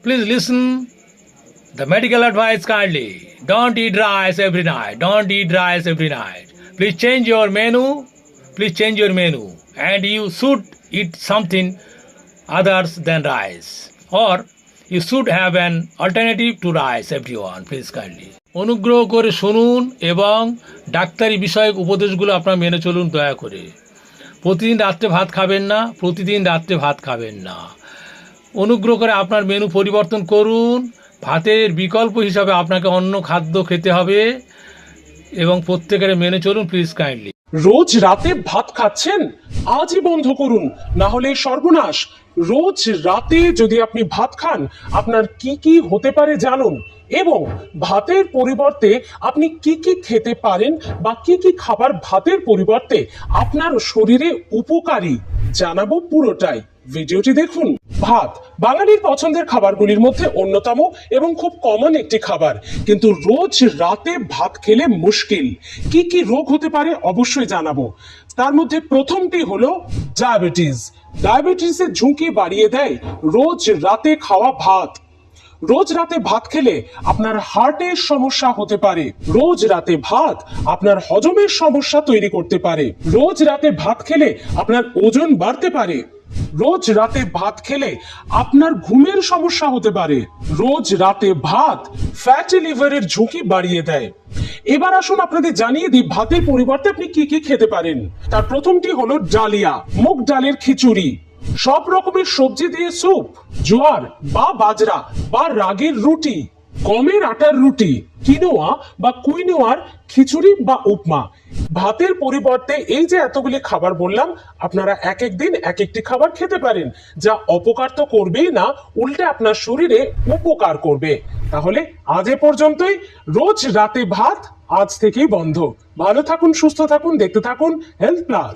Please listen the medical advice kindly. Don't eat rice every night. Don't eat rice every night. Please change your menu. Please change your menu. And you should eat something others than rice. Or you should have an alternative to rice, everyone. Please kindly. অনুগ্রহ করে শুনুন এবং ডাক্তারি বিষয়ক উপদেশগুলো আপনারা মেনে চলুন দয়া করে। প্রতিদিন রাত্রে ভাত খাবেন না, প্রতিদিন রাত্রে ভাত খাবেন না। অনুগ্রহ করে আপনার মেনু পরিবর্তন করুন। ভাতের বিকল্প হিসাবে আপনাকে অন্য খাদ্য খেতে হবে এবং প্রত্যেকের মেনে চলুন প্লিজ কাইন্ডলি। রোজ রাতে ভাত খাচ্ছেন, আজই বন্ধ করুন, না হলে সর্বনাশ। রোজ রাতে যদি আপনি ভাত খান, আপনার কি কি হতে পারে জানুন, এবং ভাতের পরিবর্তে আপনি কি কি খেতে পারেন বা কি কি খাবার ভাতের পরিবর্তে আপনার শরীরে উপকারী জানাবো পুরোটাই। ভিডিওটি দেখুন। ভাত বাঙালির পছন্দের খাবারগুলির মধ্যে অন্যতম এবং খুব কমন একটি খাবার, কিন্তু রোজ রাতে ভাত খেলে মুশকিল। কি কি রোগ হতে পারে অবশ্যই জানাবো। তার মধ্যে প্রথমটি হলো ডায়াবেটিস। ডায়াবেটিসের ঝুঁকি বাড়িয়ে দেয় রোজ রাতে খাওয়া ভাত। রোজ রাতে ভাত খেলে আপনার হার্টের সমস্যা হতে পারে। রোজ রাতে ভাত আপনার হজমের সমস্যা তৈরি করতে পারে। রোজ রাতে ভাত খেলে আপনার ওজন বাড়তে পারে। রোজ রাতে ভাত খেলে আপনার ঘুমের সমস্যা হতে পারে। রোজ রাতে ভাত ফ্যাটি লিভারের ঝুঁকি বাড়িয়ে দেয়। এবার আসুন আপনাদের জানিয়ে দিই ভাতের পরিবর্তে আপনি কি কি খেতে পারেন। তার প্রথমটি হলো ডালিয়া, মুগ ডালের খিচুড়ি, সব রকমের সবজি দিয়ে স্যুপ, জোয়ার বা বাজরা বা রাগের রুটি, গমের আটার রুটি, কিনোয়া বা কুইনোয়ার খিচুড়ি বা উপমা। ভাতের পরিবর্তে এই যে এতগুলি খাবার বললাম, আপনারা এক এক দিন এক একটি খাবার খেতে পারেন, যা অপকার তো করবেই না, উল্টে আপনার শরীরে উপকার করবে। তাহলে আজ এ পর্যন্তই। রোজ রাতে ভাত আজ থেকেই বন্ধ। ভালো থাকুন, সুস্থ থাকুন, দেখতে থাকুন হেলথ প্লাস।